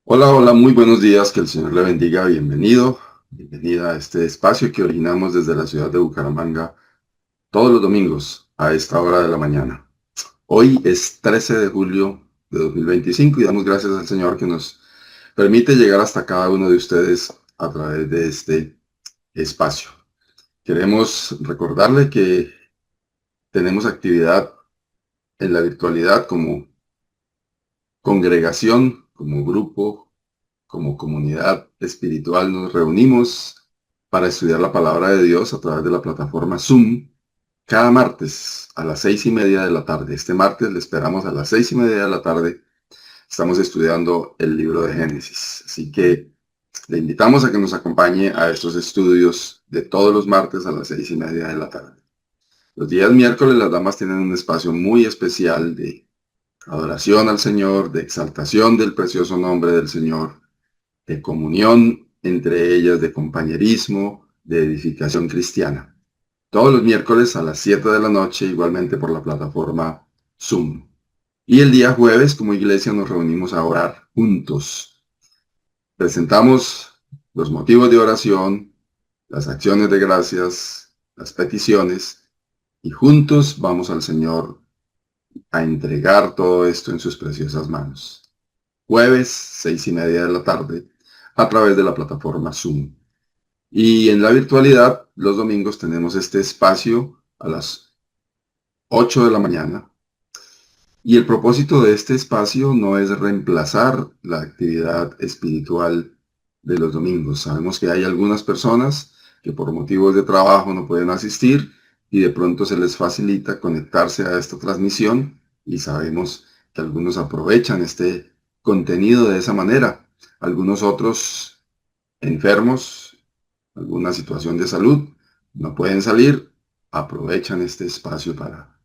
Hola, hola, muy buenos días, que el Señor le bendiga, bienvenido, bienvenida a este espacio que originamos desde la ciudad de Bucaramanga todos los domingos a esta hora de la mañana. Hoy es 13 de julio de 2025 y damos gracias al Señor que nos permite llegar hasta cada uno de ustedes a través de este espacio. Queremos recordarle que tenemos actividad en la virtualidad como congregación, como grupo, como comunidad espiritual. Nos reunimos para estudiar la palabra de Dios a través de la plataforma Zoom cada martes a las 6:30 de la tarde. Este martes le esperamos a las 6:30 de la tarde. Estamos estudiando el libro de Génesis. Así que le invitamos a que nos acompañe a estos estudios de todos los martes a las 6:30 de la tarde. Los días miércoles las damas tienen un espacio muy especial de adoración al Señor, de exaltación del precioso nombre del Señor, de comunión entre ellas, de compañerismo, de edificación cristiana. Todos los miércoles a las 7 de la noche, igualmente por la plataforma Zoom. Y el día jueves, como iglesia, nos reunimos a orar juntos. Presentamos los motivos de oración, las acciones de gracias, las peticiones, y juntos vamos al Señor a entregar todo esto en sus preciosas manos. Jueves, 6:30 de la tarde, a través de la plataforma Zoom. Y en la virtualidad, los domingos tenemos este espacio a las 8 de la mañana. Y el propósito de este espacio no es reemplazar la actividad espiritual de los domingos. Sabemos que hay algunas personas que por motivos de trabajo no pueden asistir y de pronto se les facilita conectarse a esta transmisión, y sabemos que algunos aprovechan este contenido de esa manera. Algunos otros enfermos, alguna situación de salud, no pueden salir, aprovechan este espacio para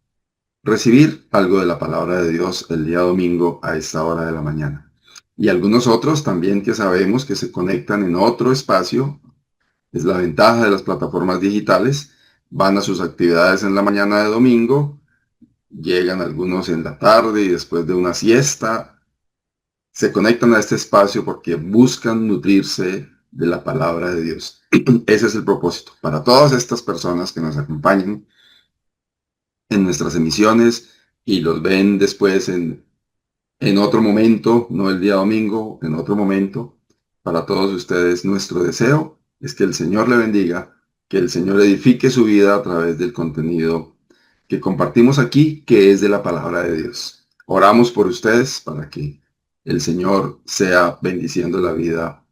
recibir algo de la palabra de Dios el día domingo a esta hora de la mañana. Y algunos otros también que sabemos que se conectan en otro espacio. Es la ventaja de las plataformas digitales. Van a sus actividades en la mañana de domingo, llegan algunos en la tarde y después de una siesta se conectan a este espacio porque buscan nutrirse de la palabra de Dios. Ese es el propósito. Para todas estas personas que nos acompañan en nuestras emisiones y los ven después en otro momento, no el día domingo, en otro momento, para todos ustedes nuestro deseo es que el Señor le bendiga, que el Señor edifique su vida a través del contenido que compartimos aquí, que es de la palabra de Dios. Oramos por ustedes para que el Señor sea bendiciendo la vida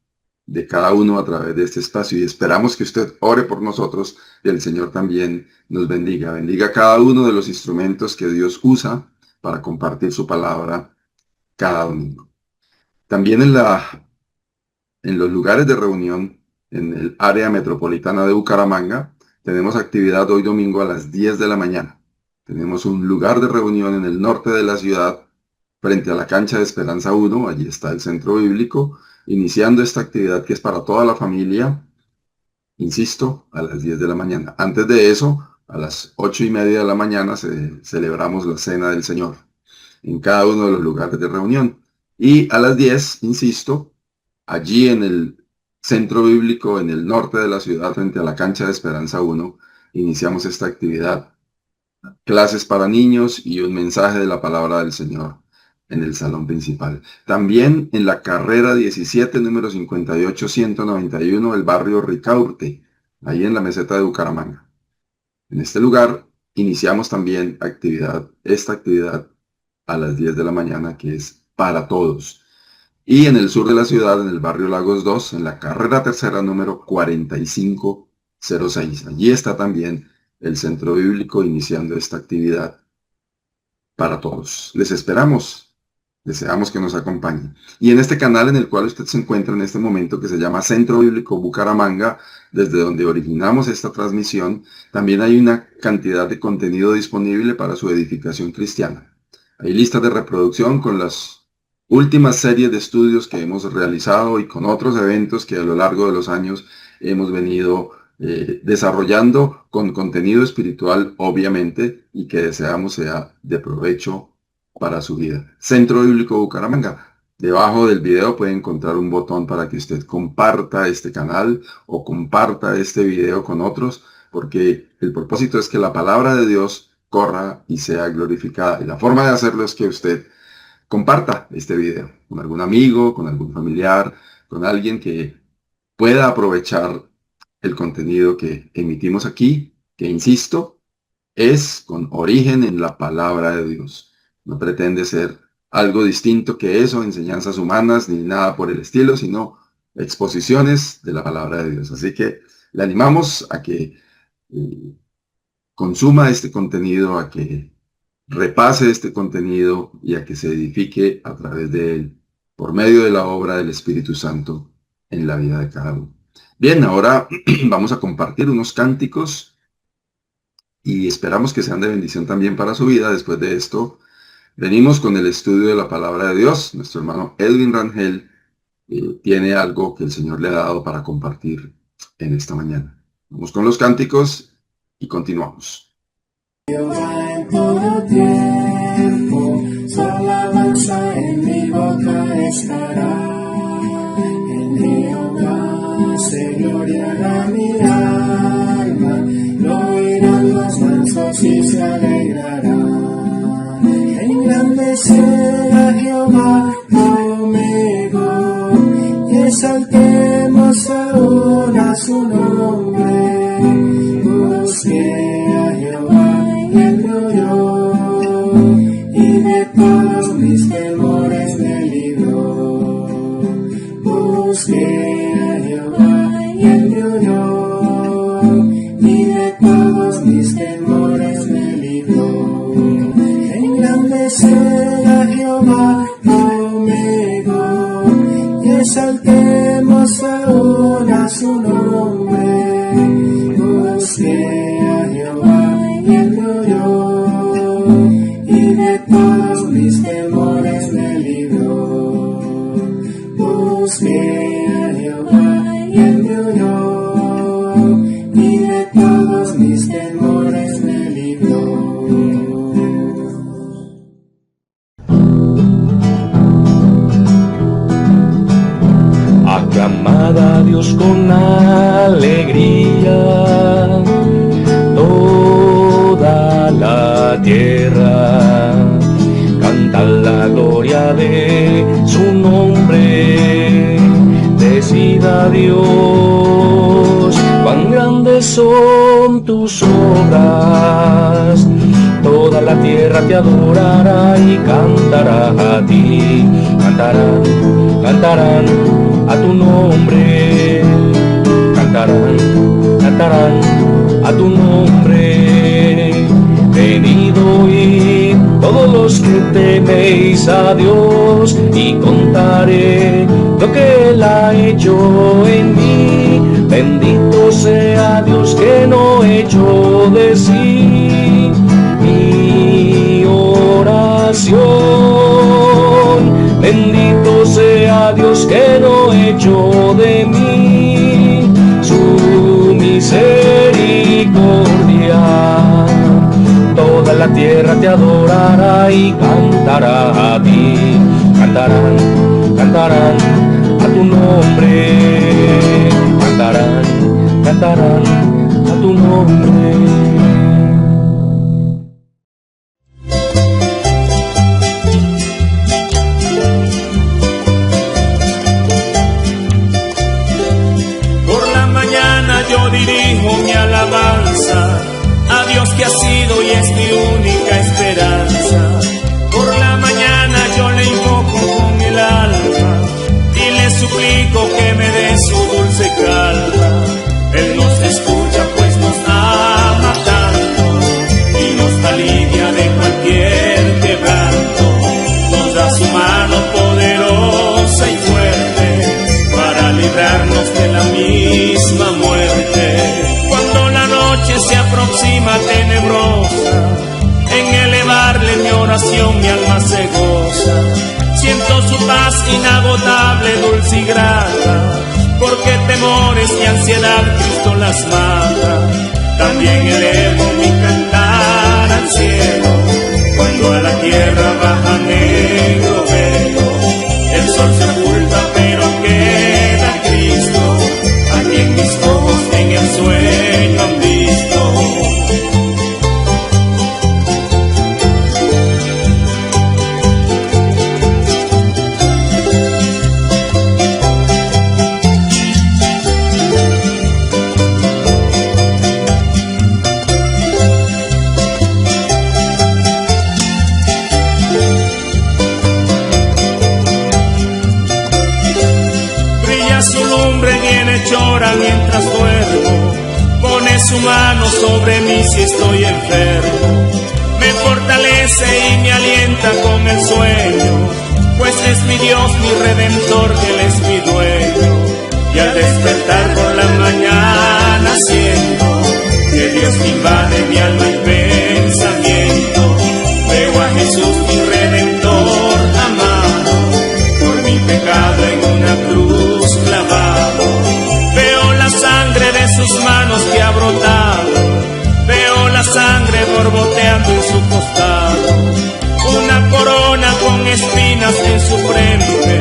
de cada uno a través de este espacio, y esperamos que usted ore por nosotros y el Señor también nos bendiga. Bendiga cada uno de los instrumentos que Dios usa para compartir su palabra cada domingo. También en los lugares de reunión en el área metropolitana de Bucaramanga, tenemos actividad hoy domingo a las 10 de la mañana. Tenemos un lugar de reunión en el norte de la ciudad, frente a la cancha de Esperanza 1, allí está el centro bíblico, iniciando esta actividad que es para toda la familia, insisto, a las 10 de la mañana. Antes de eso, a las 8:30 de la mañana, celebramos la Cena del Señor en cada uno de los lugares de reunión. Y a las 10, insisto, allí en el centro bíblico, en el norte de la ciudad, frente a la cancha de Esperanza 1, iniciamos esta actividad. Clases para niños y un mensaje de la palabra del Señor en el salón principal. También en la carrera 17, número 58-191, el barrio Ricaurte, ahí en la meseta de Bucaramanga. En este lugar iniciamos también esta actividad a las 10 de la mañana, que es para todos. Y en el sur de la ciudad, en el barrio Lagos 2, en la carrera tercera número 4506. Allí está también el centro bíblico iniciando esta actividad para todos. Les esperamos. Deseamos que nos acompañen. Y en este canal en el cual usted se encuentra en este momento, que se llama Centro Bíblico Bucaramanga, desde donde originamos esta transmisión, también hay una cantidad de contenido disponible para su edificación cristiana. Hay listas de reproducción con las últimas series de estudios que hemos realizado y con otros eventos que a lo largo de los años hemos venido desarrollando con contenido espiritual, obviamente, y que deseamos sea de provecho para su vida. Centro Bíblico Bucaramanga. Debajo del video puede encontrar un botón para que usted comparta este canal o comparta este video con otros, porque el propósito es que la palabra de Dios corra y sea glorificada. Y la forma de hacerlo es que usted comparta este video con algún amigo, con algún familiar, con alguien que pueda aprovechar el contenido que emitimos aquí, que insisto, es con origen en la palabra de Dios. No pretende ser algo distinto que eso, enseñanzas humanas, ni nada por el estilo, sino exposiciones de la palabra de Dios. Así que le animamos a que consuma este contenido, a que repase este contenido y a que se edifique a través de él, por medio de la obra del Espíritu Santo en la vida de cada uno. Bien, ahora vamos a compartir unos cánticos y esperamos que sean de bendición también para su vida. Después de esto, venimos con el estudio de la palabra de Dios. Nuestro hermano Edwin Rangel tiene algo que el Señor le ha dado para compartir en esta mañana. Vamos con los cánticos y continuamos. Jehová en todo tiempo, su alabanza en mi boca estará. En Jehová se gloriará mi alma, lo oirán los mansos y se alegrarán. Engrandecer a Jehová conmigo, y exaltemos ahora su nombre. Busqué a Jehová y él me oyó, y de todos mis temores me libró. Busqué a Jehová y él me oyó, y de todos mis temores me libró. Engrandecer a Jehová conmigo, y exaltemos ahora su nombre. Busqué a Jehová y él me oyó, y de todos mis temores me libró. Busqué a Jehová y él me oyó, y de todos mis temores me libró. Aclamad a Dios con alegría, toda la tierra, cantad la gloria de su nombre, decid a Dios, cuán grandes son tus obras. Toda la tierra te adorará y cantará a ti, cantarán, cantarán a tu nombre, cantarán, cantarán a tu nombre. Venid oíd todos los que teméis a Dios, y contaré lo que Él ha hecho en mí. Bendito sea Dios que no echó de sí mi oración. Bendito sea Dios que no echó de mí su misericordia. Toda la tierra te adorará y cantará a ti, cantarán, cantarán a tu nombre, cantarán, cantarán a tu nombre. Dirijo mi alabanza a Dios que ha sido y es mi única esperanza. Por la mañana yo le invoco con el alma y le suplico que me dé su dulce calma. Él nos escucha pues nos ama tanto y nos alivia de cualquier quebranto. Nos da su mano poderosa y fuerte para librarnos de la misma muerte. Cuando la noche se aproxima tenebrosa, en elevarle mi oración mi alma se goza. Siento su paz inagotable, dulce y grata, porque temores y ansiedad Cristo las mata. También elevo mi cantar al cielo, cuando a la tierra baja negro velo. El da su lumbre viene llora mientras duermo. Pone su mano sobre mí si estoy enfermo. Me fortalece y me alienta con el sueño, pues es mi Dios, mi Redentor, Él es mi dueño. Y al despertar por la mañana siento que Dios me invade mi alma y pensamiento. Veo a Jesús, mi Redentor amado, por mi pecado en una cruz clavado. Veo la sangre de sus manos que ha brotado, veo la sangre borboteando en su costado. Una corona con espinas en su frente,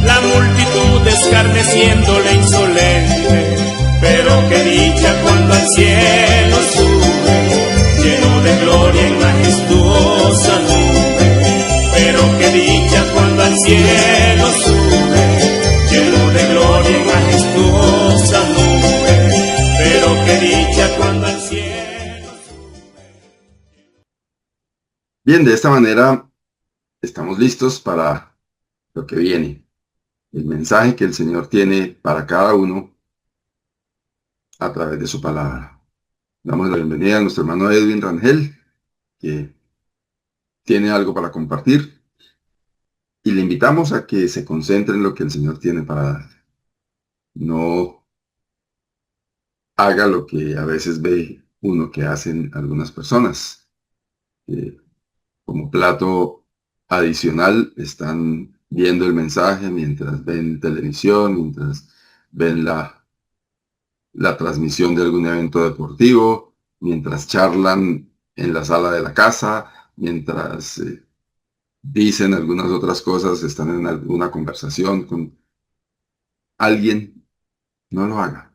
la multitud escarneciéndole insolente. Pero qué dicha cuando al cielo sube, lleno de gloria en majestuosa nube. Pero qué dicha cuando al cielo sube, lleno de gloria en majestuosa nube. Pero qué dicha cuando al cielo sube. Bien, de esta manera estamos listos para lo que viene. El mensaje que el Señor tiene para cada uno a través de su palabra. Damos la bienvenida a nuestro hermano Edwin Rangel, que tiene algo para compartir, y le invitamos a que se concentre en lo que el Señor tiene para dar. No haga lo que a veces ve uno que hacen algunas personas. Como plato adicional están viendo el mensaje mientras ven televisión, mientras ven la transmisión de algún evento deportivo, mientras charlan en la sala de la casa, mientras dicen algunas otras cosas, están en alguna conversación con alguien. No lo haga.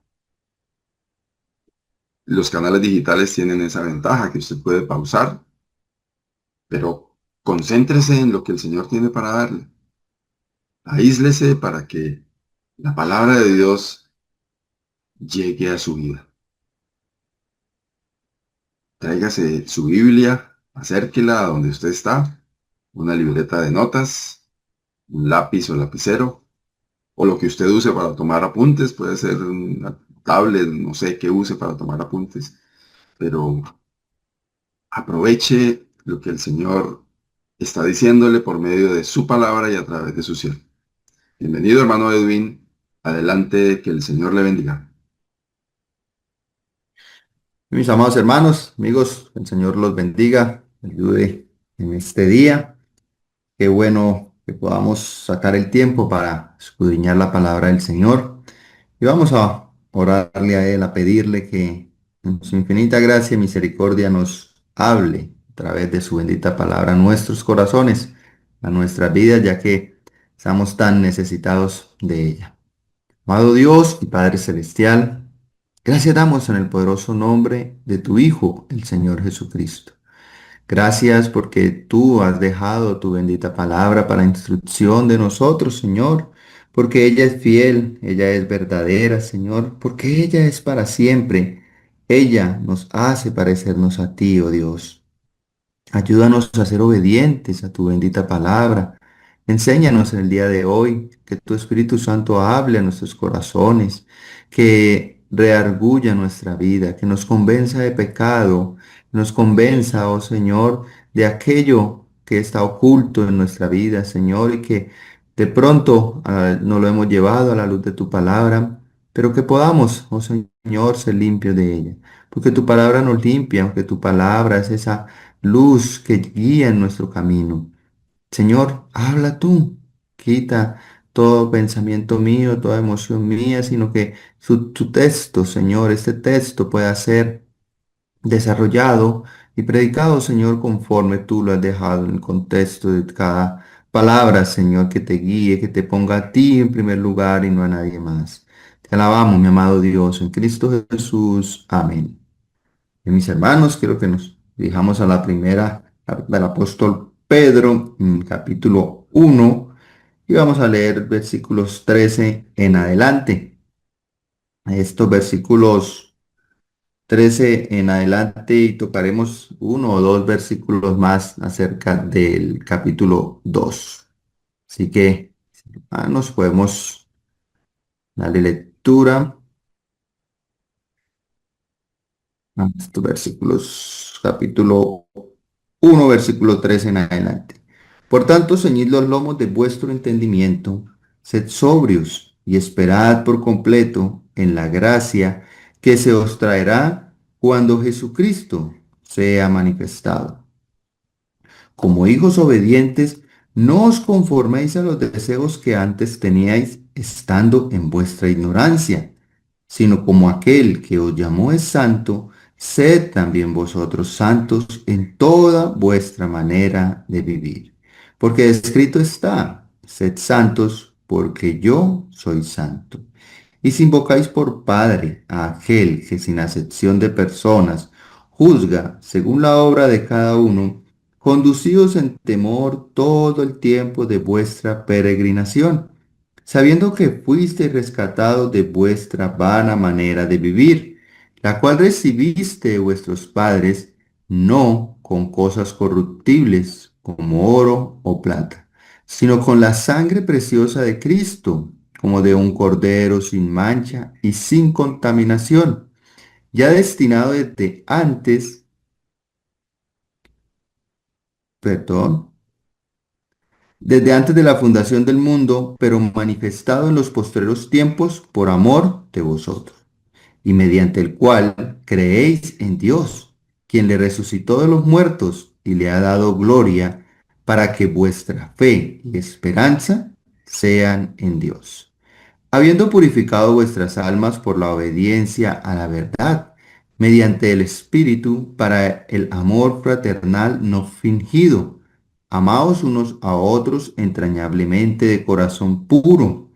Los canales digitales tienen esa ventaja que usted puede pausar, pero concéntrese en lo que el Señor tiene para darle. Aíslese para que la palabra de Dios llegue a su vida. Tráigase su Biblia, acérquela a donde usted está, una libreta de notas, un lápiz o lapicero, o lo que usted use para tomar apuntes, puede ser una tablet, no sé qué use para tomar apuntes, pero aproveche lo que el Señor está diciéndole por medio de su palabra y a través de su siervo. Bienvenido, hermano Edwin. Adelante, que el Señor le bendiga. Mis amados hermanos, amigos, el Señor los bendiga, ayude en este día. Qué bueno que podamos sacar el tiempo para escudriñar la palabra del Señor. Y vamos a orarle a Él, a pedirle que en su infinita gracia y misericordia nos hable a través de su bendita palabra a nuestros corazones, a nuestras vidas, ya que estamos tan necesitados de ella. Amado Dios y Padre Celestial, gracias damos en el poderoso nombre de tu Hijo, el Señor Jesucristo. Gracias porque tú has dejado tu bendita palabra para instrucción de nosotros, Señor, porque ella es fiel, ella es verdadera, Señor, porque ella es para siempre. Ella nos hace parecernos a ti, oh Dios. Ayúdanos a ser obedientes a tu bendita palabra. Enséñanos en el día de hoy que tu Espíritu Santo hable a nuestros corazones, que reargulla nuestra vida, que nos convenza de pecado, nos convenza, oh Señor, de aquello que está oculto en nuestra vida, Señor, y que de pronto no lo hemos llevado a la luz de tu palabra, pero que podamos, oh Señor, ser limpios de ella. Porque tu palabra nos limpia, aunque tu palabra es esa luz que guía en nuestro camino. Señor, habla tú, quita todo pensamiento mío, toda emoción mía, sino que tu texto, Señor, este texto pueda ser desarrollado y predicado, Señor, conforme tú lo has dejado en el contexto de cada palabra, Señor, que te guíe, que te ponga a ti en primer lugar y no a nadie más. Te alabamos, mi amado Dios, en Cristo Jesús. Amén. Y mis hermanos, quiero que nos dirijamos a la primera carta del apóstol Pedro, capítulo 1, y vamos a leer versículos 13 en adelante. Estos versículos 13 en adelante y tocaremos uno o dos versículos más acerca del capítulo 2. Así que, hermanos, podemos Dale lectura a estos versículos, capítulo 1, versículo 3 en adelante. Por tanto, ceñid los lomos de vuestro entendimiento, sed sobrios y esperad por completo en la gracia que se os traerá cuando Jesucristo sea manifestado. Como hijos obedientes, no os conforméis a los deseos que antes teníais estando en vuestra ignorancia, sino como aquel que os llamó es santo, sed también vosotros santos en toda vuestra manera de vivir. Porque escrito está, sed santos porque yo soy santo. Y si invocáis por Padre a aquel que sin acepción de personas juzga según la obra de cada uno, conducíos en temor todo el tiempo de vuestra peregrinación, sabiendo que fuisteis rescatados de vuestra vana manera de vivir, la cual recibiste de vuestros padres, no con cosas corruptibles como oro o plata, sino con la sangre preciosa de Cristo, como de un cordero sin mancha y sin contaminación, ya destinado desde antes, perdón, desde antes de la fundación del mundo, pero manifestado en los postreros tiempos por amor de vosotros, y mediante el cual creéis en Dios, quien le resucitó de los muertos y le ha dado gloria, para que vuestra fe y esperanza sean en Dios, habiendo purificado vuestras almas por la obediencia a la verdad, mediante el Espíritu, para el amor fraternal no fingido. Amaos unos a otros entrañablemente de corazón puro,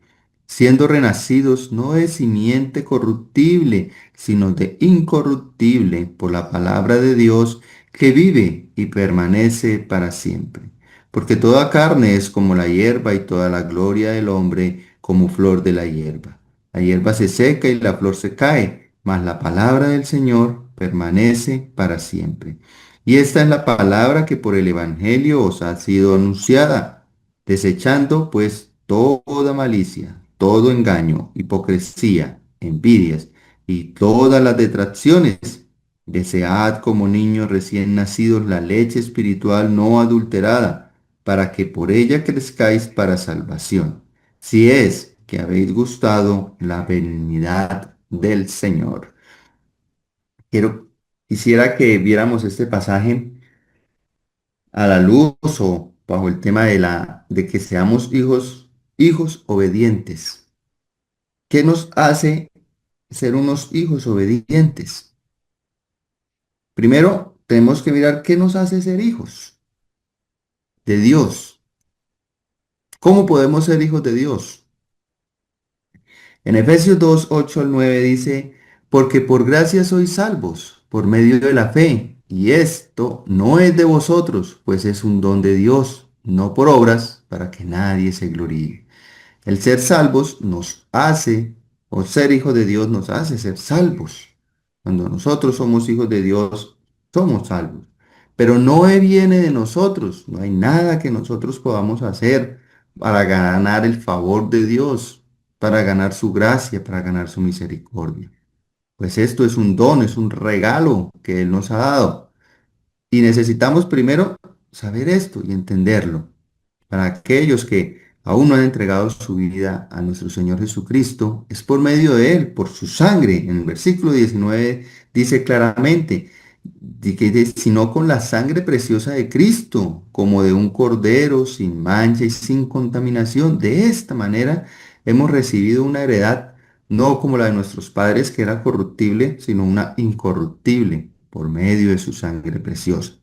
siendo renacidos no de simiente corruptible, sino de incorruptible, por la palabra de Dios, que vive y permanece para siempre. Porque toda carne es como la hierba y toda la gloria del hombre como flor de la hierba. La hierba se seca y la flor se cae, mas la palabra del Señor permanece para siempre. Y esta es la palabra que por el Evangelio os ha sido anunciada, desechando pues toda malicia, todo engaño, hipocresía, envidias y todas las detracciones. Desead como niños recién nacidos la leche espiritual no adulterada, para que por ella crezcáis para salvación, si es que habéis gustado la benignidad del Señor. Quiero, quisiera que viéramos este pasaje a la luz o bajo el tema de que seamos hijos obedientes. ¿Qué nos hace ser unos hijos obedientes? Primero, tenemos que mirar qué nos hace ser hijos de Dios. ¿Cómo podemos ser hijos de Dios? En Efesios 2 8 al 9 dice, porque por gracia sois salvos, por medio de la fe, y esto no es de vosotros, pues es un don de Dios, no por obras, para que nadie se gloríe. El ser salvos nos hace, o ser hijo de Dios nos hace ser salvos. Cuando nosotros somos hijos de Dios, somos salvos. Pero no viene de nosotros, no hay nada que nosotros podamos hacer para ganar el favor de Dios, para ganar su gracia, para ganar su misericordia. Pues esto es un don, es un regalo que Él nos ha dado. Y necesitamos primero saber esto y entenderlo. Para aquellos que aún no han entregado su vida a nuestro Señor Jesucristo, es por medio de Él, por su sangre. En el versículo 19 dice claramente, sino con la sangre preciosa de Cristo, como de un cordero sin mancha y sin contaminación. De esta manera hemos recibido una heredad, no como la de nuestros padres, que era corruptible, sino una incorruptible, por medio de su sangre preciosa.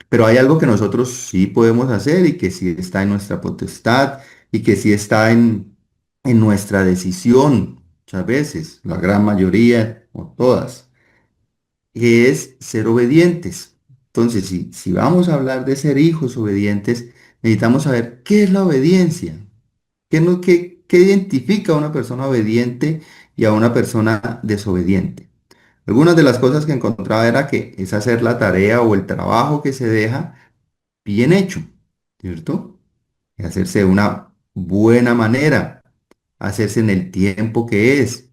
Pero hay algo que nosotros sí podemos hacer y que sí está en nuestra potestad y que sí está en nuestra decisión, muchas veces, la gran mayoría o todas, que es ser obedientes. Entonces, si vamos a hablar de ser hijos obedientes, necesitamos saber qué es la obediencia, qué identifica a una persona obediente y a una persona desobediente. Algunas de las cosas que encontraba era que es hacer la tarea o el trabajo que se deja bien hecho, ¿cierto? Y hacerse de una buena manera. hacerse en el tiempo que es,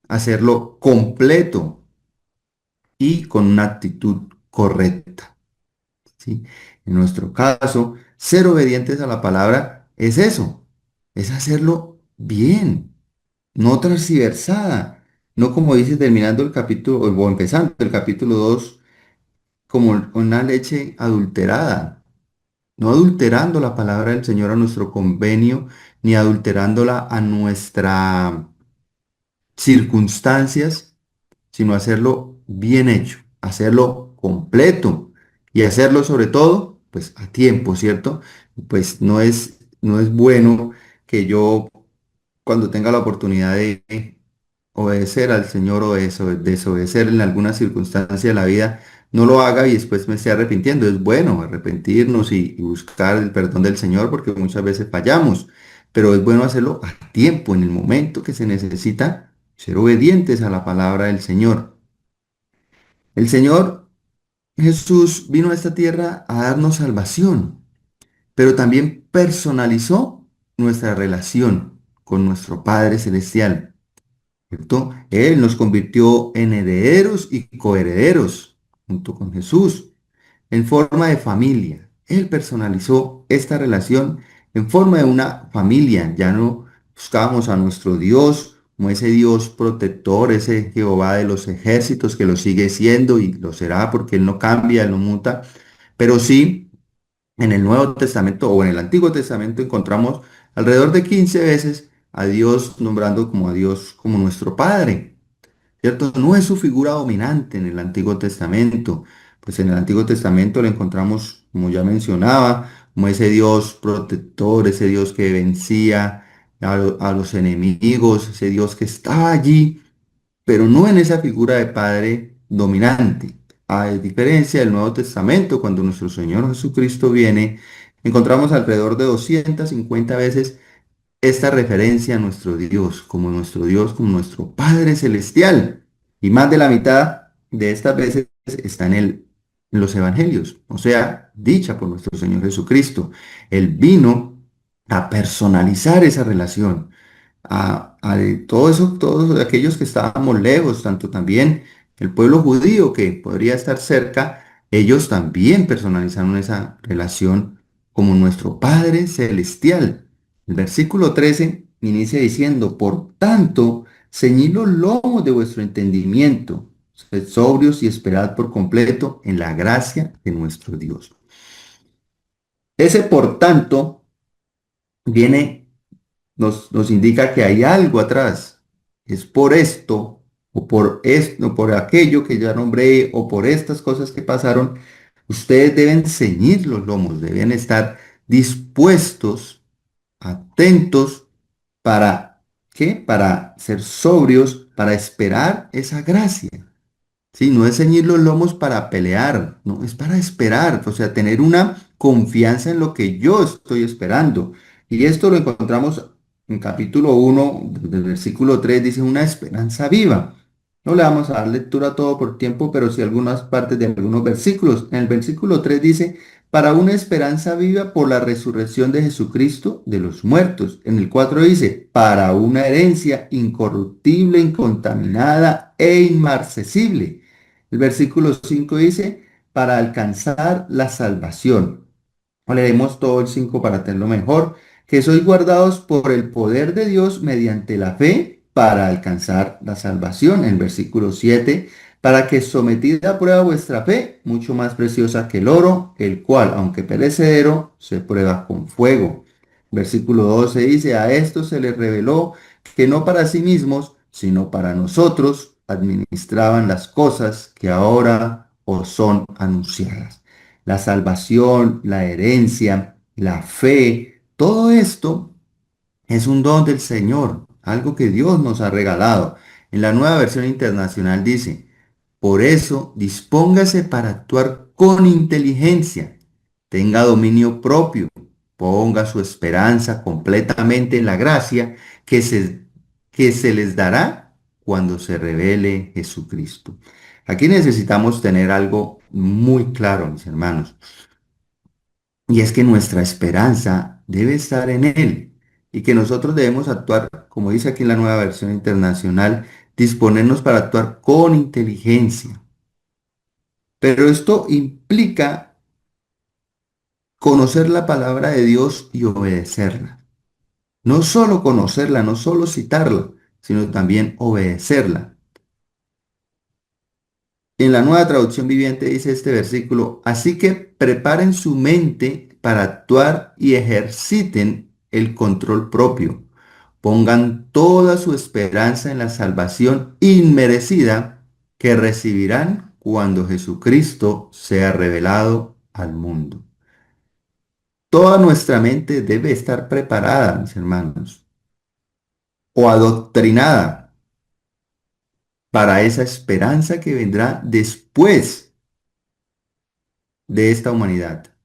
hacerlo completo y con una actitud correcta, ¿sí? En nuestro caso, ser obedientes a la palabra es eso, es hacerlo bien, no transversada, no como dice terminando el capítulo o empezando el capítulo 2 como una leche adulterada, no adulterando la palabra del Señor a nuestro convenio, ni adulterándola a nuestras circunstancias, sino hacerlo bien hecho, hacerlo completo y hacerlo sobre todo, pues a tiempo, ¿cierto? Pues no es bueno que yo cuando tenga la oportunidad de obedecer al Señor o desobedecer en alguna circunstancia de la vida, no lo haga y después me esté arrepintiendo. Es bueno arrepentirnos y buscar el perdón del Señor porque muchas veces fallamos, pero es bueno hacerlo a tiempo, en el momento que se necesita, ser obedientes a la palabra del Señor. El Señor Jesús vino a esta tierra a darnos salvación, pero también personalizó nuestra relación con nuestro Padre Celestial. ¿Cierto? Él nos convirtió en herederos y coherederos junto con Jesús, en forma de familia. Él personalizó esta relación en forma de una familia. Ya no buscábamos a nuestro Dios como ese Dios protector, ese Jehová de los ejércitos que lo sigue siendo y lo será porque Él no cambia, Él no muta, pero sí en el Nuevo Testamento o en el Antiguo Testamento encontramos alrededor de 15 veces a Dios nombrando como a Dios como nuestro Padre, ¿cierto? No es su figura dominante en el Antiguo Testamento, pues en el Antiguo Testamento lo encontramos, como ya mencionaba, como ese Dios protector, ese Dios que vencía a los enemigos, ese Dios que estaba allí pero no en esa figura de Padre dominante. A diferencia del Nuevo Testamento, cuando nuestro Señor Jesucristo viene, encontramos alrededor de 250 veces esta referencia a nuestro Dios, como nuestro Padre Celestial. Y más de la mitad de estas veces está en los Evangelios, o sea, dicha por nuestro Señor Jesucristo. Él vino a personalizar esa relación a todo eso, todos aquellos que estábamos lejos, tanto también el pueblo judío que podría estar cerca, ellos también personalizaron esa relación como nuestro Padre Celestial. El versículo 13 inicia diciendo, por tanto, ceñid los lomos de vuestro entendimiento, sed sobrios y esperad por completo en la gracia de nuestro Dios. Ese por tanto viene nos indica que hay algo atrás. Es por esto, o por esto, por aquello que ya nombré, o por estas cosas que pasaron, ustedes deben ceñir los lomos, deben estar dispuestos, atentos, ¿para qué? Para ser sobrios, para esperar esa gracia. Sí, no es ceñir los lomos para pelear, no, es para esperar, o sea, tener una confianza en lo que yo estoy esperando. Y esto lo encontramos en capítulo 1 del versículo 3 dice una esperanza viva. No le vamos a dar lectura a todo por tiempo, pero sí algunas partes de algunos versículos. En el versículo 3 dice, para una esperanza viva por la resurrección de Jesucristo de los muertos. En el 4 dice, para una herencia incorruptible, incontaminada e inmarcesible. El versículo 5 dice, para alcanzar la salvación. Leemos todo el 5 para tenerlo mejor, que sois guardados por el poder de Dios mediante la fe para alcanzar la salvación. En el versículo 7, para que sometida a prueba vuestra fe, mucho más preciosa que el oro, el cual, aunque perecedero, se prueba con fuego. Versículo 12 dice, a esto se les reveló que no para sí mismos, sino para nosotros administraban las cosas que ahora os son anunciadas. La salvación, la herencia, la fe, todo esto es un don del Señor, algo que Dios nos ha regalado. En la Nueva Versión Internacional dice, por eso dispóngase para actuar con inteligencia, tenga dominio propio, ponga su esperanza completamente en la gracia que se les dará cuando se revele Jesucristo. Aquí necesitamos tener algo muy claro, mis hermanos, y es que nuestra esperanza debe estar en Él y que nosotros debemos actuar como dice aquí en la nueva versión internacional, disponernos para actuar con inteligencia. Pero esto implica conocer la palabra de Dios y obedecerla. No solo conocerla, no solo citarla, sino también obedecerla. En la nueva traducción viviente dice este versículo, así que preparen su mente para actuar y ejerciten el control propio. Pongan toda su esperanza en la salvación inmerecida que recibirán cuando Jesucristo sea revelado al mundo. Toda nuestra mente debe estar preparada, mis hermanos, o adoctrinada para esa esperanza que vendrá después de esta humanidad.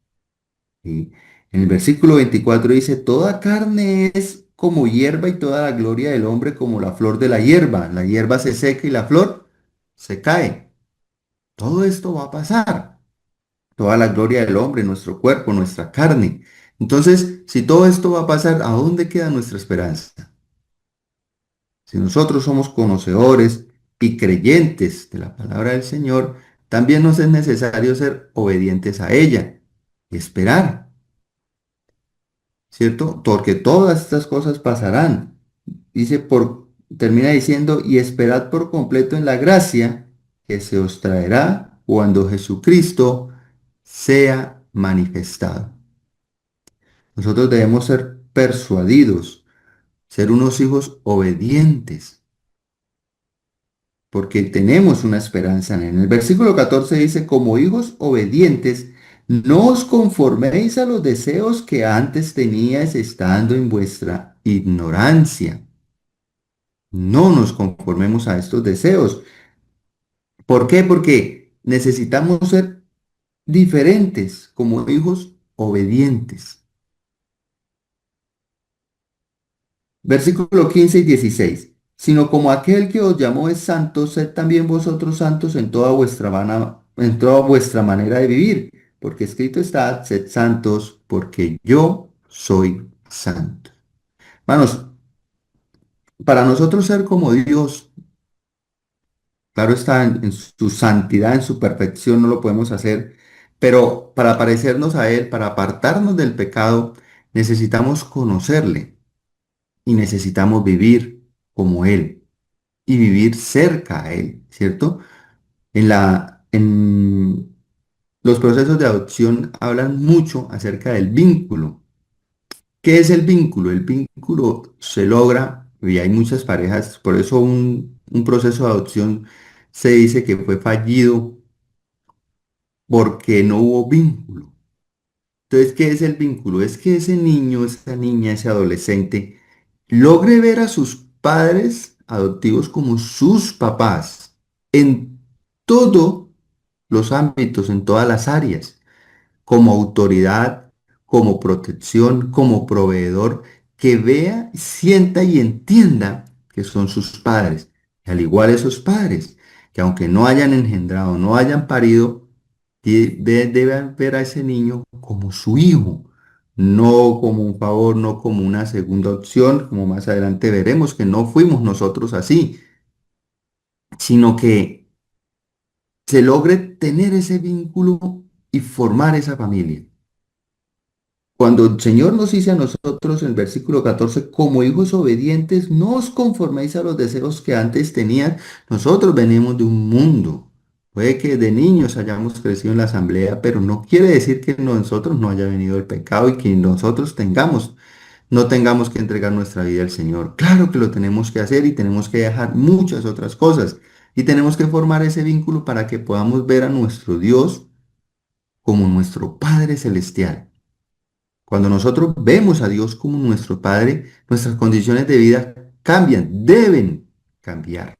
Y en el versículo 24 dice, toda carne es como hierba y toda la gloria del hombre como la flor de la hierba. La hierba se seca y la flor se cae. Todo esto va a pasar. Toda la gloria del hombre, nuestro cuerpo, nuestra carne. Entonces, si todo esto va a pasar, ¿a dónde queda nuestra esperanza? Si nosotros somos conocedores y creyentes de la palabra del Señor, también nos es necesario ser obedientes a ella y esperar, ¿cierto? Porque todas estas cosas pasarán. Termina diciendo, y esperad por completo en la gracia que se os traerá cuando Jesucristo sea manifestado. Nosotros debemos ser persuadidos, ser unos hijos obedientes porque tenemos una esperanza en él. En el versículo 14 dice, como hijos obedientes, no os conforméis a los deseos que antes teníais estando en vuestra ignorancia. No nos conformemos a estos deseos. ¿Por qué? Porque necesitamos ser diferentes como hijos obedientes. Versículo 15 y 16. Sino como aquel que os llamó es santo, sed también vosotros santos en toda vuestra manera de vivir. Porque escrito está, sed santos, porque yo soy santo. Hermanos, para nosotros ser como Dios, claro está, en su santidad, en su perfección, no lo podemos hacer, pero para parecernos a Él, para apartarnos del pecado, necesitamos conocerle y necesitamos vivir como Él y vivir cerca a Él, ¿cierto? En los procesos de adopción hablan mucho acerca del vínculo. ¿Qué es el vínculo? El vínculo se logra, y hay muchas parejas, por eso un proceso de adopción se dice que fue fallido porque no hubo vínculo. Entonces, ¿qué es el vínculo? Es que ese niño, esa niña, ese adolescente logre ver a sus padres adoptivos como sus papás en todos los ámbitos, en todas las áreas, como autoridad, como protección, como proveedor, que vea, sienta y entienda que son sus padres. Y al igual esos padres, que aunque no hayan engendrado, no hayan parido, deben ver a ese niño como su hijo, no como un favor, no como una segunda opción, como más adelante veremos que no fuimos nosotros así, sino que se logre tener ese vínculo y formar esa familia. Cuando el Señor nos dice a nosotros en el versículo 14, como hijos obedientes, no os conforméis a los deseos que antes tenían. Nosotros venimos de un mundo. Puede que de niños hayamos crecido en la asamblea, pero no quiere decir que nosotros no haya venido el pecado y que nosotros no tengamos que entregar nuestra vida al Señor. Claro que lo tenemos que hacer y tenemos que dejar muchas otras cosas. Y tenemos que formar ese vínculo para que podamos ver a nuestro Dios como nuestro Padre Celestial. Cuando nosotros vemos a Dios como nuestro Padre, nuestras condiciones de vida cambian, deben cambiar.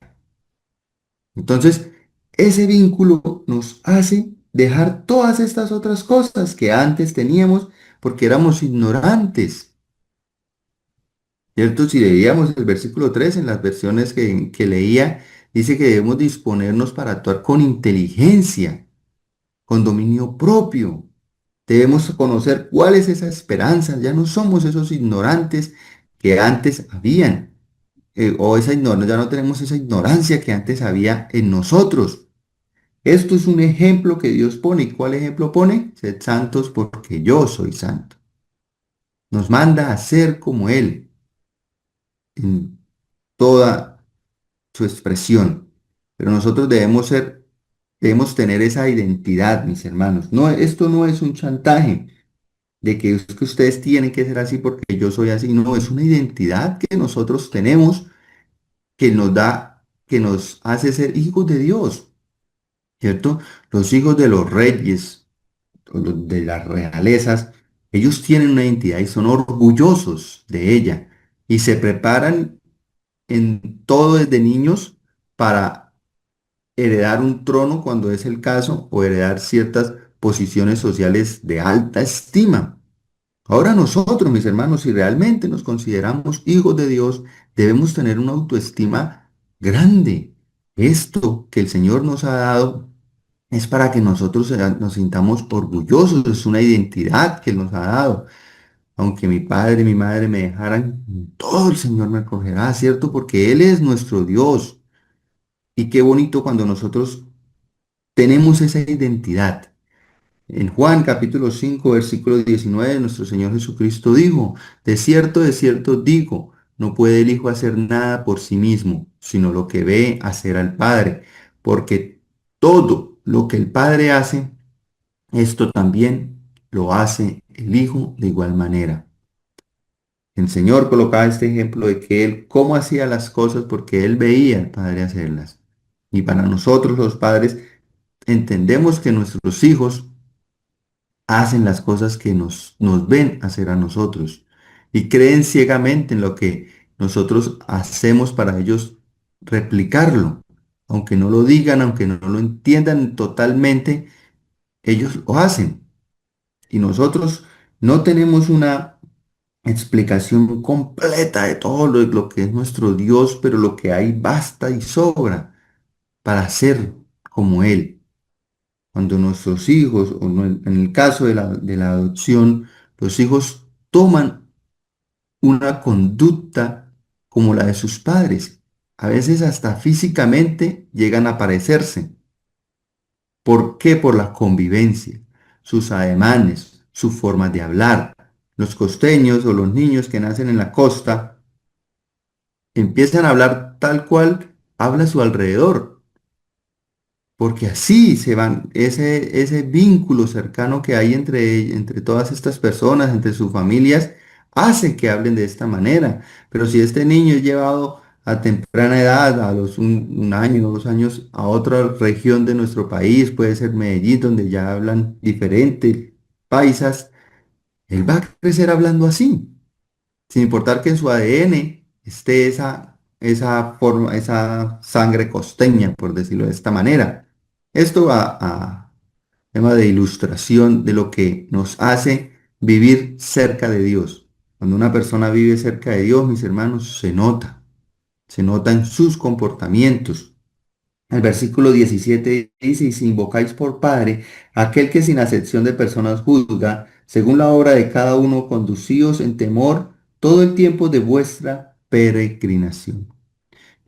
Entonces, ese vínculo nos hace dejar todas estas otras cosas que antes teníamos porque éramos ignorantes. ¿Cierto? Si leíamos el versículo 3 en las versiones que leía, dice que debemos disponernos para actuar con inteligencia, con dominio propio. Debemos conocer cuál es esa esperanza. Ya no somos esos ignorantes que antes habían. o esa ignorancia, ya no tenemos esa ignorancia que antes había en nosotros. Esto es un ejemplo que Dios pone. ¿Y cuál ejemplo pone? Sed santos porque yo soy santo. Nos manda a ser como Él en toda su expresión. Pero nosotros debemos tener esa identidad, mis hermanos. No, esto no es un chantaje de que, es que ustedes tienen que ser así porque yo soy así. No, es una identidad que nosotros tenemos que nos da, que nos hace ser hijos de Dios, ¿cierto? Los hijos de los reyes, o los de las realezas, ellos tienen una identidad y son orgullosos de ella y se preparan en todo desde niños para heredar un trono cuando es el caso o heredar ciertas posiciones sociales de alta estima. Ahora nosotros, mis hermanos, si realmente nos consideramos hijos de Dios, debemos tener una autoestima grande. Esto que el Señor nos ha dado es para que nosotros nos sintamos orgullosos, es una identidad que Él nos ha dado. Aunque mi padre y mi madre me dejaran, todo el Señor me acogerá, ¿cierto? Porque Él es nuestro Dios. Y qué bonito cuando nosotros tenemos esa identidad. En Juan capítulo 5 versículo 19, nuestro Señor Jesucristo dijo, de cierto digo, no puede el Hijo hacer nada por sí mismo, sino lo que ve hacer al Padre, porque todo lo que el Padre hace, esto también lo hace el Hijo de igual manera. El Señor colocaba este ejemplo de que Él cómo hacía las cosas porque Él veía al Padre hacerlas. Y para nosotros los padres entendemos que nuestros hijos hacen las cosas que nos ven hacer a nosotros y creen ciegamente en lo que nosotros hacemos para ellos replicarlo. Aunque no lo digan, aunque no lo entiendan totalmente, ellos lo hacen. Y nosotros no tenemos una explicación completa de todo lo que es nuestro Dios, pero lo que hay basta y sobra para ser como Él. Cuando nuestros hijos, o en el caso de la adopción, los hijos toman una conducta como la de sus padres. A veces hasta físicamente llegan a parecerse. ¿Por qué? Por la convivencia, sus ademanes, su forma de hablar. Los costeños o los niños que nacen en la costa empiezan a hablar tal cual habla a su alrededor. Porque así se van, ese vínculo cercano que hay entre todas estas personas, entre sus familias, hace que hablen de esta manera. Pero si este niño es llevado a temprana edad, a los un año, 2 años, a otra región de nuestro país, puede ser Medellín, donde ya hablan diferente, paisas, él va a crecer hablando así sin importar que en su ADN esté esa forma, esa sangre costeña, por decirlo de esta manera. Esto a tema de ilustración de lo que nos hace vivir cerca de Dios. Cuando una persona vive cerca de Dios, mis hermanos, se nota en sus comportamientos. El versículo 17 dice, y si invocáis por Padre, aquel que sin acepción de personas juzga, según la obra de cada uno, conducíos en temor todo el tiempo de vuestra peregrinación.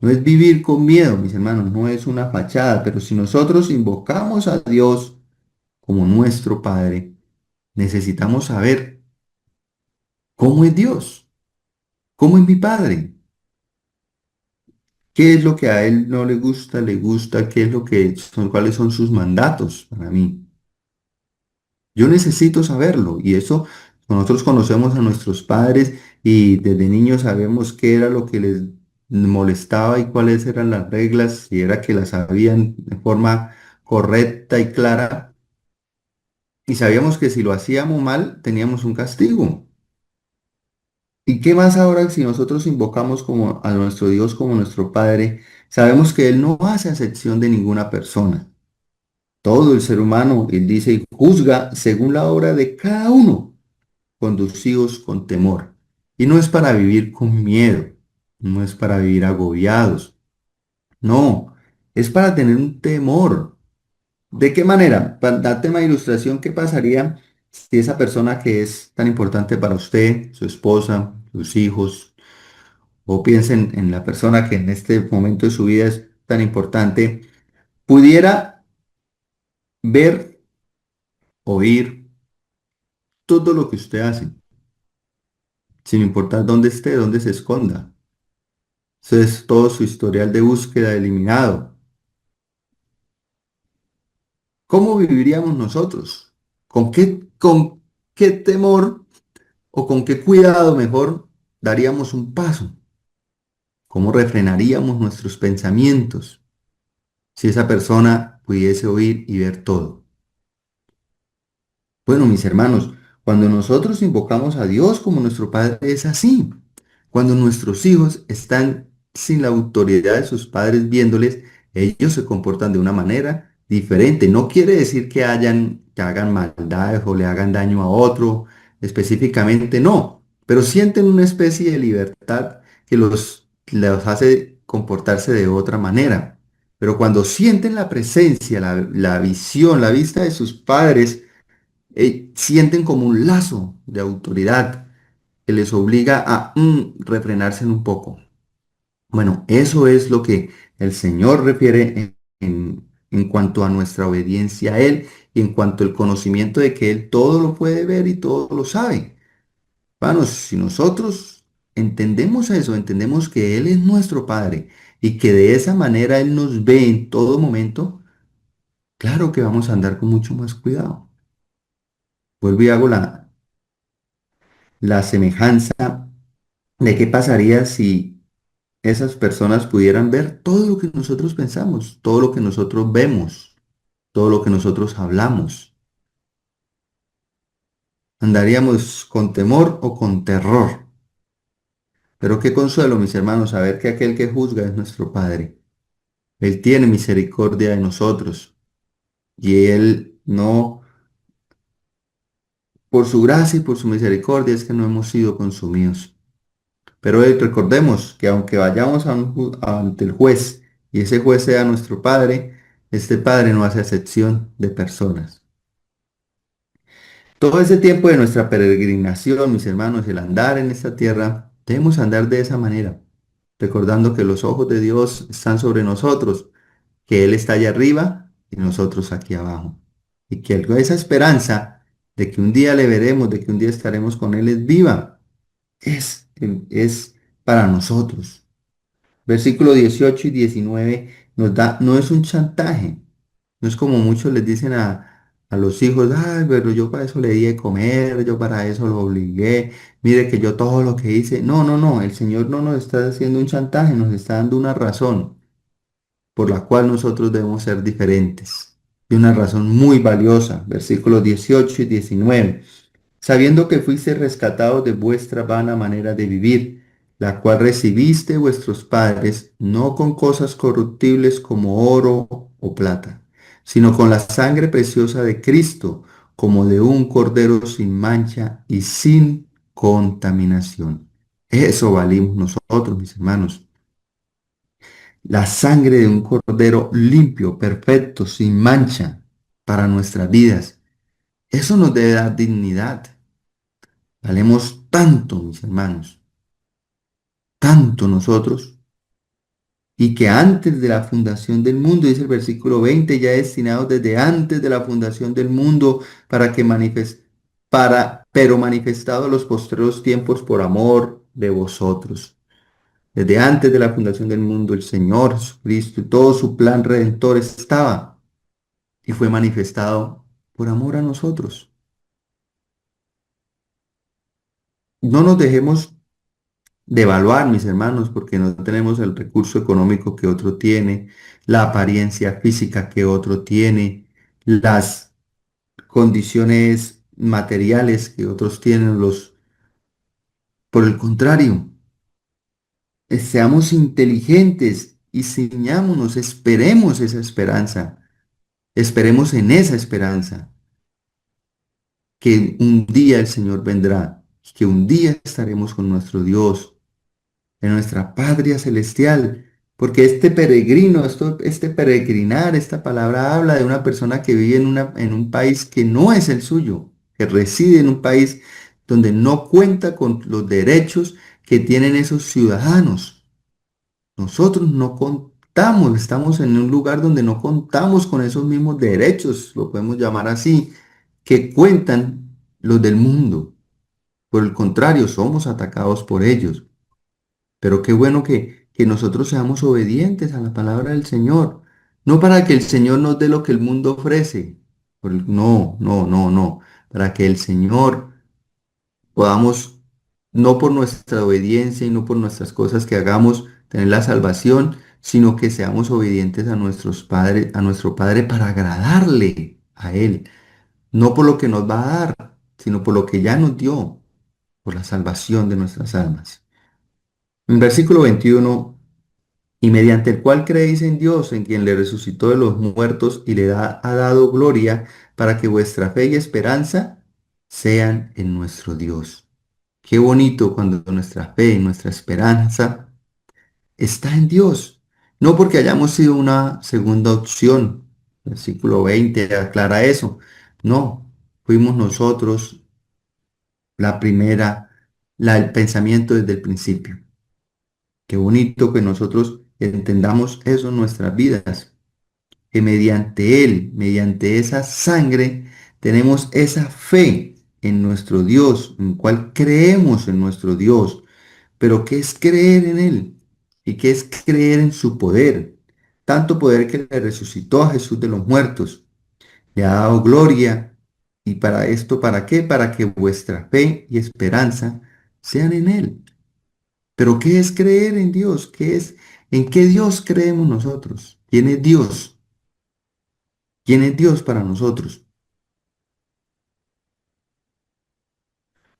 No es vivir con miedo, mis hermanos, no es una fachada, pero si nosotros invocamos a Dios como nuestro Padre, necesitamos saber cómo es Dios, cómo es mi Padre, qué es lo que a Él no le gusta, qué es lo que son, cuáles son sus mandatos para mí. Yo necesito saberlo y eso nosotros conocemos a nuestros padres y desde niños sabemos qué era lo que les molestaba y cuáles eran las reglas, si era que las sabían de forma correcta y clara y sabíamos que si lo hacíamos mal teníamos un castigo. ¿Y qué más ahora si nosotros invocamos como a nuestro Dios como nuestro Padre? Sabemos que Él no hace acepción de ninguna persona. Todo el ser humano, Él dice, y juzga según la obra de cada uno, conducidos con temor. Y no es para vivir con miedo, no es para vivir agobiados, no, es para tener un temor. ¿De qué manera? Para darte una ilustración, ¿qué pasaría si esa persona que es tan importante para usted, su esposa, sus hijos, o piensen en la persona que en este momento de su vida es tan importante, pudiera ver, oír todo lo que usted hace, sin importar dónde esté, dónde se esconda. Eso es todo su historial de búsqueda eliminado. ¿Cómo viviríamos nosotros? Con qué temor o con qué cuidado mejor daríamos un paso? ¿Cómo refrenaríamos nuestros pensamientos si esa persona pudiese oír y ver todo? Bueno, mis hermanos, cuando nosotros invocamos a Dios como nuestro Padre es así. Cuando nuestros hijos están sin la autoridad de sus padres viéndoles, ellos se comportan de una manera diferente. No quiere decir que hagan maldades o le hagan daño a otro específicamente, no, pero sienten una especie de libertad que los hace comportarse de otra manera. Pero cuando sienten la presencia, la visión, la vista de sus padres, sienten como un lazo de autoridad que les obliga a refrenarse un poco. Bueno, eso es lo que el Señor refiere en cuanto a nuestra obediencia a Él y en cuanto al conocimiento de que Él todo lo puede ver y todo lo sabe. Hermanos, si nosotros entendemos eso, entendemos que Él es nuestro Padre y que de esa manera Él nos ve en todo momento, claro que vamos a andar con mucho más cuidado. Vuelvo y hago la semejanza de qué pasaría si esas personas pudieran ver todo lo que nosotros pensamos, todo lo que nosotros vemos, todo lo que nosotros hablamos. Andaríamos con temor o con terror. Pero qué consuelo, mis hermanos, saber que aquel que juzga es nuestro Padre. Él tiene misericordia de nosotros y Él no, por su gracia y por su misericordia es que no hemos sido consumidos. Pero recordemos que aunque vayamos ante el juez y ese juez sea nuestro Padre, este Padre no hace acepción de personas. Todo ese tiempo de nuestra peregrinación, mis hermanos, el andar en esta tierra, debemos andar de esa manera, recordando que los ojos de Dios están sobre nosotros, que Él está allá arriba y nosotros aquí abajo. Y que esa esperanza de que un día le veremos, de que un día estaremos con Él es viva, es para nosotros. Versículo 18 y 19 nos da, no es un chantaje, no es como muchos les dicen a los hijos, ay, pero yo para eso le di de comer, yo para eso lo obligué, mire que yo todo lo que hice. No, no, no, el Señor no nos está haciendo un chantaje, nos está dando una razón por la cual nosotros debemos ser diferentes. Y una razón muy valiosa, versículos 18 y 19 sabiendo que fuiste rescatados de vuestra vana manera de vivir, la cual recibiste de vuestros padres, no con cosas corruptibles como oro o plata, sino con la sangre preciosa de Cristo, como de un cordero sin mancha y sin contaminación. Eso valimos nosotros, mis hermanos. La sangre de un cordero limpio, perfecto, sin mancha para nuestras vidas. Eso nos debe dar dignidad. Valemos tanto, mis hermanos, tanto nosotros, y que antes de la fundación del mundo, dice el versículo 20, ya destinados desde antes de la fundación del mundo para que pero manifestado a los postreros tiempos por amor de vosotros. Desde antes de la fundación del mundo, el Señor Jesucristo y todo su plan redentor estaba y fue manifestado por amor a nosotros. No nos dejemos de evaluar, mis hermanos, porque no tenemos el recurso económico que otro tiene, la apariencia física que otro tiene, las condiciones materiales que otros tienen, por el contrario, seamos inteligentes y ciñámonos, esperemos esa esperanza, esperemos en esa esperanza, que un día el Señor vendrá, que un día estaremos con nuestro Dios de nuestra patria celestial, porque este peregrino, este peregrinar, esta palabra habla de una persona que vive en un país que no es el suyo, que reside en un país donde no cuenta con los derechos que tienen esos ciudadanos. Nosotros no contamos, estamos en un lugar donde no contamos con esos mismos derechos, lo podemos llamar así, que cuentan los del mundo. Por el contrario, somos atacados por ellos. Pero qué bueno que nosotros seamos obedientes a la palabra del Señor. No para que el Señor nos dé lo que el mundo ofrece. No, no, no, no. Para que el Señor podamos, no por nuestra obediencia y no por nuestras cosas que hagamos, tener la salvación, sino que seamos obedientes a nuestros padres, a nuestro Padre para agradarle a Él. No por lo que nos va a dar, sino por lo que ya nos dio, por la salvación de nuestras almas. En versículo 21, y mediante el cual creéis en Dios, en quien le resucitó de los muertos y ha dado gloria, para que vuestra fe y esperanza sean en nuestro Dios. Qué bonito cuando nuestra fe y nuestra esperanza está en Dios. No porque hayamos sido una segunda opción. Versículo 20 aclara eso. No, fuimos nosotros la primera, el pensamiento desde el principio. Qué bonito que nosotros entendamos eso en nuestras vidas, que mediante Él, mediante esa sangre, tenemos esa fe en nuestro Dios, en cual creemos en nuestro Dios. Pero ¿qué es creer en Él? ¿Y qué es creer en su poder? Tanto poder que le resucitó a Jesús de los muertos, le ha dado gloria. ¿Y para esto, para qué? Para que vuestra fe y esperanza sean en Él. Pero ¿qué es creer en Dios? ¿Qué es, en qué Dios creemos nosotros? ¿Quién es Dios? ¿Quién es Dios para nosotros?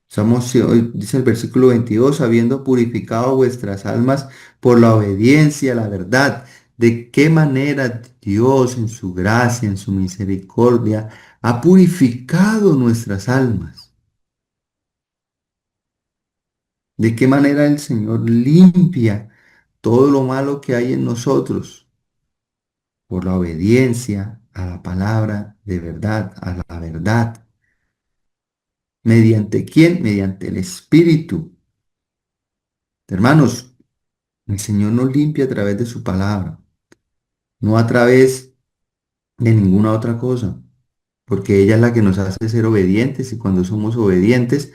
Somos, hoy dice el versículo 22, habiendo purificado vuestras almas por la obediencia a la verdad. ¿De qué manera Dios en su gracia, en su misericordia, ha purificado nuestras almas? ¿De qué manera el Señor limpia todo lo malo que hay en nosotros? Por la obediencia a la palabra de verdad, a la verdad. ¿Mediante quién? Mediante el Espíritu. Hermanos, el Señor nos limpia a través de su palabra, no a través de ninguna otra cosa, porque ella es la que nos hace ser obedientes y cuando somos obedientes,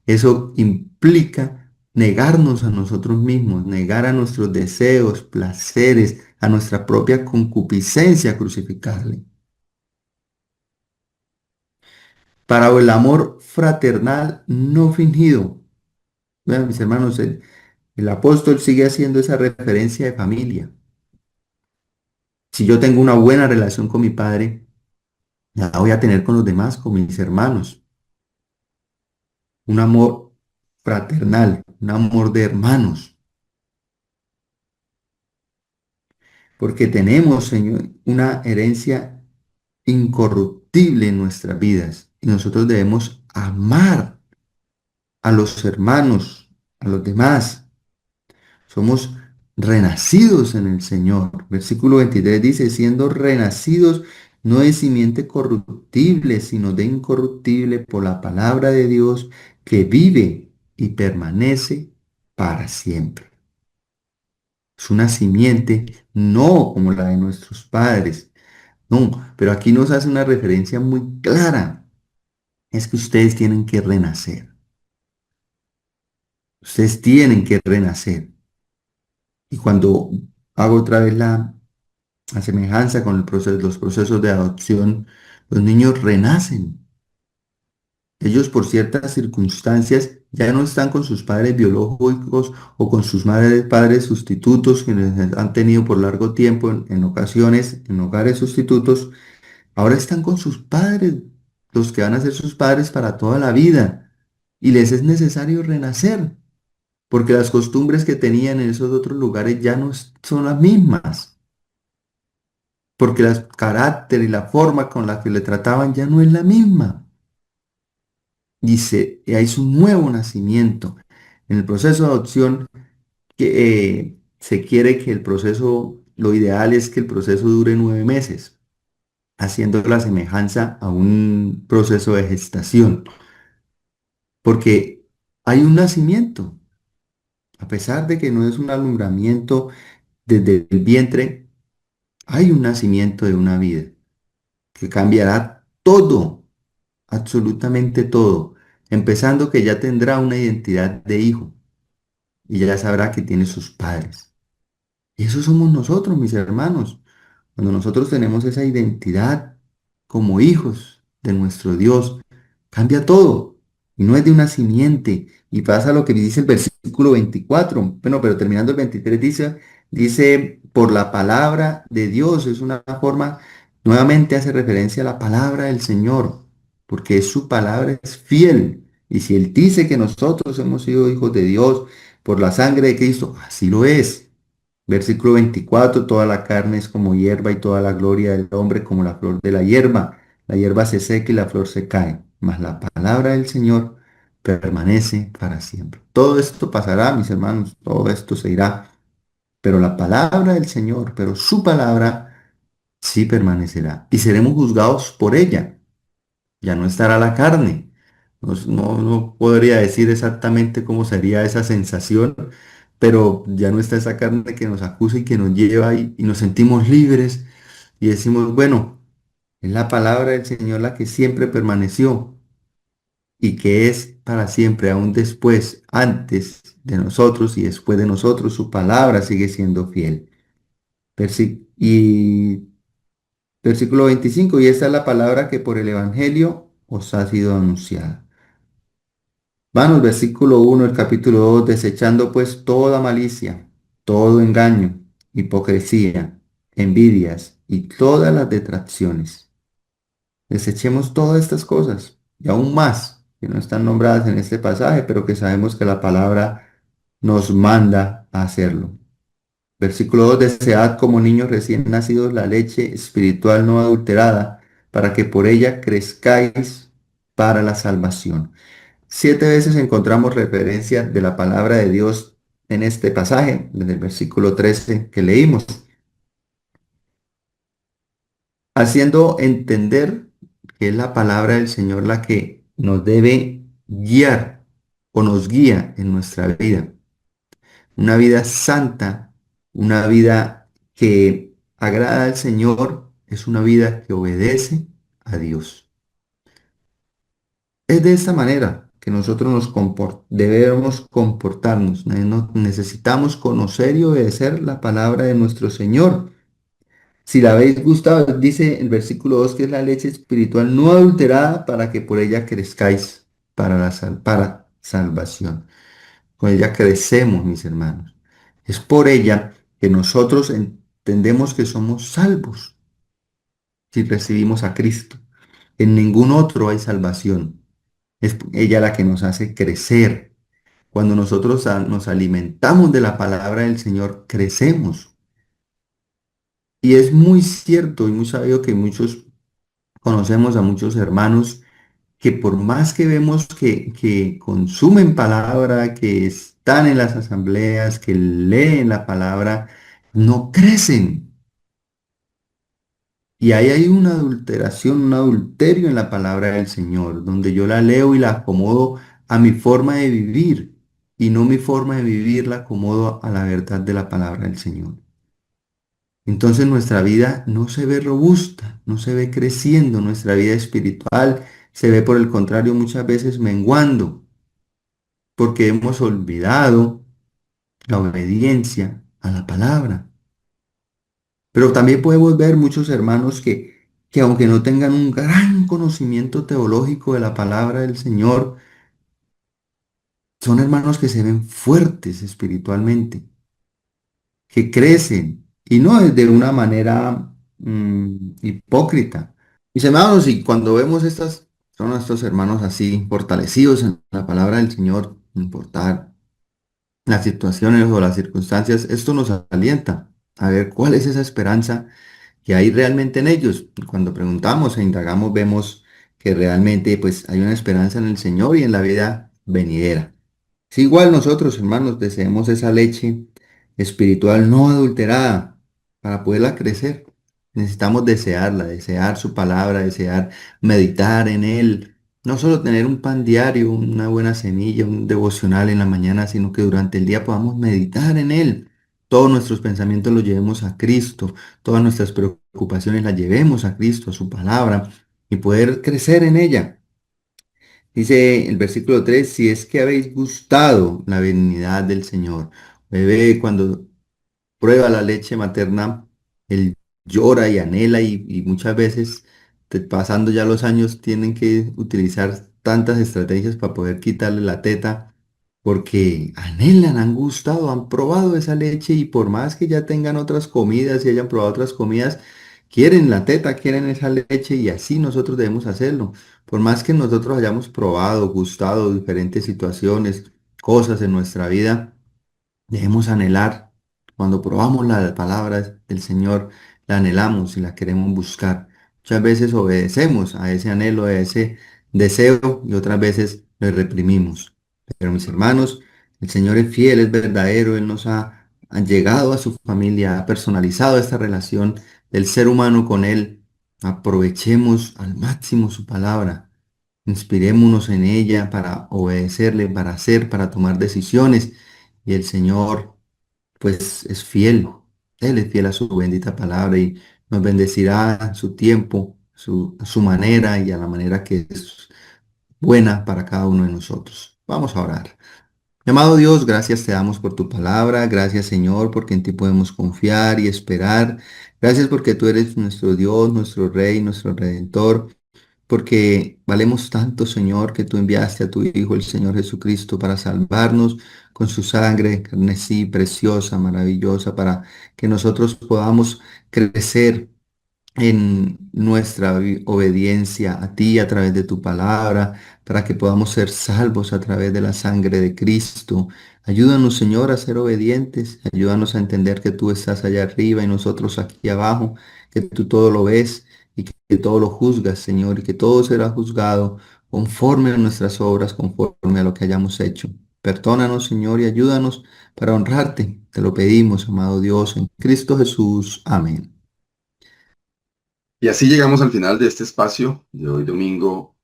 eso implica negarnos a nosotros mismos, negar a nuestros deseos, placeres, a nuestra propia concupiscencia, crucificarle. Para el amor fraternal no fingido. Vean, mis hermanos, el apóstol sigue haciendo esa referencia de familia. Si yo tengo una buena relación con mi padre, la voy a tener con los demás, con mis hermanos. Un amor fraternal, un amor de hermanos. Porque tenemos, Señor, una herencia incorruptible en nuestras vidas. Y nosotros debemos amar a los hermanos, a los demás. Somos renacidos en el Señor. Versículo 23 dice, siendo renacidos no de simiente corruptible, sino de incorruptible por la palabra de Dios que vive y permanece para siempre. Es una simiente no como la de nuestros padres, no, pero aquí nos hace una referencia muy clara. Es que ustedes tienen que renacer. Ustedes tienen que renacer. Y cuando hago otra vez la semejanza con el proceso, los procesos de adopción, los niños renacen. Ellos por ciertas circunstancias ya no están con sus padres biológicos o con sus madres, padres sustitutos que han tenido por largo tiempo en ocasiones en hogares sustitutos. Ahora están con sus padres, los que van a ser sus padres para toda la vida. Y les es necesario renacer, porque las costumbres que tenían en esos otros lugares ya no son las mismas. Porque el carácter y la forma con la que le trataban ya no es la misma. Dice, es un nuevo nacimiento. En el proceso de adopción, que, se quiere que el proceso, lo ideal es que el proceso dure 9 meses, haciendo la semejanza a un proceso de gestación. Porque hay un nacimiento. A pesar de que no es un alumbramiento desde el vientre, hay un nacimiento de una vida que cambiará todo, absolutamente todo, empezando que ya tendrá una identidad de hijo y ya sabrá que tiene sus padres. Y eso somos nosotros, mis hermanos. Cuando nosotros tenemos esa identidad como hijos de nuestro Dios, cambia todo. Y no es de una simiente. Y pasa lo que dice el versículo 24. Bueno, pero terminando el 23 dice, por la palabra de Dios. Es una forma, nuevamente hace referencia a la palabra del Señor, porque su palabra es fiel. Y si Él dice que nosotros hemos sido hijos de Dios por la sangre de Cristo, así lo es. Versículo 24, toda la carne es como hierba y toda la gloria del hombre como la flor de la hierba. La hierba se seca y la flor se cae, mas la palabra del Señor permanece para siempre. Todo esto pasará, mis hermanos, todo esto se irá, pero la palabra del Señor, pero su palabra sí permanecerá y seremos juzgados por ella. Ya no estará la carne. No podría decir exactamente cómo sería esa sensación, pero ya no está esa carne que nos acusa y que nos lleva y nos sentimos libres y decimos, bueno, es la palabra del Señor la que siempre permaneció y que es para siempre, aún después, antes de nosotros y después de nosotros, su palabra sigue siendo fiel. Y versículo 25, y esta es la palabra que por el Evangelio os ha sido anunciada. Vanos, versículo 1, el capítulo 2, desechando pues toda malicia, todo engaño, hipocresía, envidias y todas las detracciones. Desechemos todas estas cosas y aún más que no están nombradas en este pasaje, pero que sabemos que la palabra nos manda a hacerlo. Versículo 2, desead como niños recién nacidos la leche espiritual no adulterada, para que por ella crezcáis para la salvación. 7 veces encontramos referencia de la palabra de Dios en este pasaje, desde el versículo 13 que leímos, haciendo entender que es la palabra del Señor la que nos debe guiar o nos guía en nuestra vida. Una vida santa, una vida que agrada al Señor, es una vida que obedece a Dios. Es de esta manera que nosotros debemos comportarnos. Necesitamos conocer y obedecer la palabra de nuestro Señor. Si la habéis gustado, dice el versículo 2 que es la leche espiritual no adulterada para que por ella crezcáis para salvación. Con ella crecemos, mis hermanos. Es por ella que nosotros entendemos que somos salvos si recibimos a Cristo. En ningún otro hay salvación. Es ella la que nos hace crecer. Cuando nosotros nos alimentamos de la palabra del Señor, crecemos. Y es muy cierto y muy sabido que muchos conocemos a muchos hermanos que por más que vemos que consumen palabra, que están en las asambleas, que leen la palabra, no crecen. Y ahí hay una adulteración, un adulterio en la palabra del Señor, donde yo la leo y la acomodo a mi forma de vivir y no mi forma de vivir la acomodo a la verdad de la palabra del Señor. Entonces nuestra vida no se ve robusta, no se ve creciendo, nuestra vida espiritual se ve por el contrario muchas veces menguando, porque hemos olvidado la obediencia a la palabra. Pero también podemos ver muchos hermanos que aunque no tengan un gran conocimiento teológico de la palabra del Señor, son hermanos que se ven fuertes espiritualmente, que crecen y no es de una manera hipócrita. Mis hermanos, y cuando vemos son estos hermanos así fortalecidos en la palabra del Señor, no importar las situaciones o las circunstancias, esto nos alienta a ver cuál es esa esperanza que hay realmente en ellos. Cuando preguntamos e indagamos, vemos que realmente pues hay una esperanza en el Señor y en la vida venidera. Si igual nosotros, hermanos, deseemos esa leche espiritual no adulterada para poderla crecer, necesitamos desearla, desear su palabra, desear meditar en él, no solo tener un pan diario, una buena semilla, un devocional en la mañana, sino que durante el día podamos meditar en él. Todos nuestros pensamientos los llevemos a Cristo, todas nuestras preocupaciones las llevemos a Cristo, a su palabra, y poder crecer en ella. Dice el versículo 3: si es que habéis gustado la benignidad del Señor. Bebé, cuando prueba la leche materna, él llora y anhela y muchas veces, pasando ya los años, tienen que utilizar tantas estrategias para poder quitarle la teta, porque anhelan, han gustado, han probado esa leche y por más que ya tengan otras comidas y hayan probado otras comidas, quieren la teta, quieren esa leche y así nosotros debemos hacerlo. Por más que nosotros hayamos probado, gustado diferentes situaciones, cosas en nuestra vida, debemos anhelar. Cuando probamos la palabra del Señor, la anhelamos y la queremos buscar. Muchas veces obedecemos a ese anhelo, a ese deseo y otras veces le reprimimos. Pero mis hermanos, el Señor es fiel, es verdadero, Él nos ha llegado a su familia, ha personalizado esta relación del ser humano con Él. Aprovechemos al máximo su palabra. Inspirémonos en ella para obedecerle, para hacer, para tomar decisiones. Y el Señor, pues, es fiel. Él es fiel a su bendita palabra y nos bendecirá a su tiempo, a su manera y a la manera que es buena para cada uno de nosotros. Vamos a orar. Amado Dios, gracias te damos por tu palabra. Gracias, Señor, porque en ti podemos confiar y esperar. Gracias porque tú eres nuestro Dios, nuestro Rey, nuestro Redentor, porque valemos tanto, Señor, que tú enviaste a tu Hijo, el Señor Jesucristo, para salvarnos con su sangre carnesí, preciosa, maravillosa, para que nosotros podamos crecer en nuestra obediencia a ti a través de tu palabra, para que podamos ser salvos a través de la sangre de Cristo. Ayúdanos, Señor, a ser obedientes. Ayúdanos a entender que tú estás allá arriba y nosotros aquí abajo, que tú todo lo ves y que todo lo juzgas, Señor, y que todo será juzgado conforme a nuestras obras, conforme a lo que hayamos hecho. Perdónanos, Señor, y ayúdanos para honrarte. Te lo pedimos, amado Dios, en Cristo Jesús. Amén. Y así llegamos al final de este espacio de hoy domingo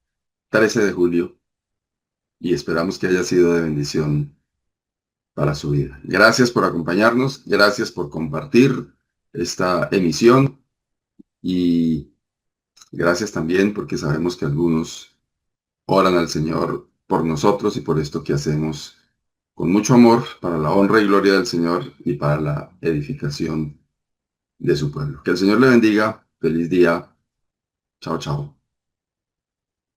13 de julio y esperamos que haya sido de bendición para su vida. Gracias por acompañarnos, gracias por compartir esta emisión y gracias también porque sabemos que algunos oran al Señor por nosotros y por esto que hacemos con mucho amor para la honra y gloria del Señor y para la edificación de su pueblo. Que el Señor le bendiga. Feliz día. Chao, chao.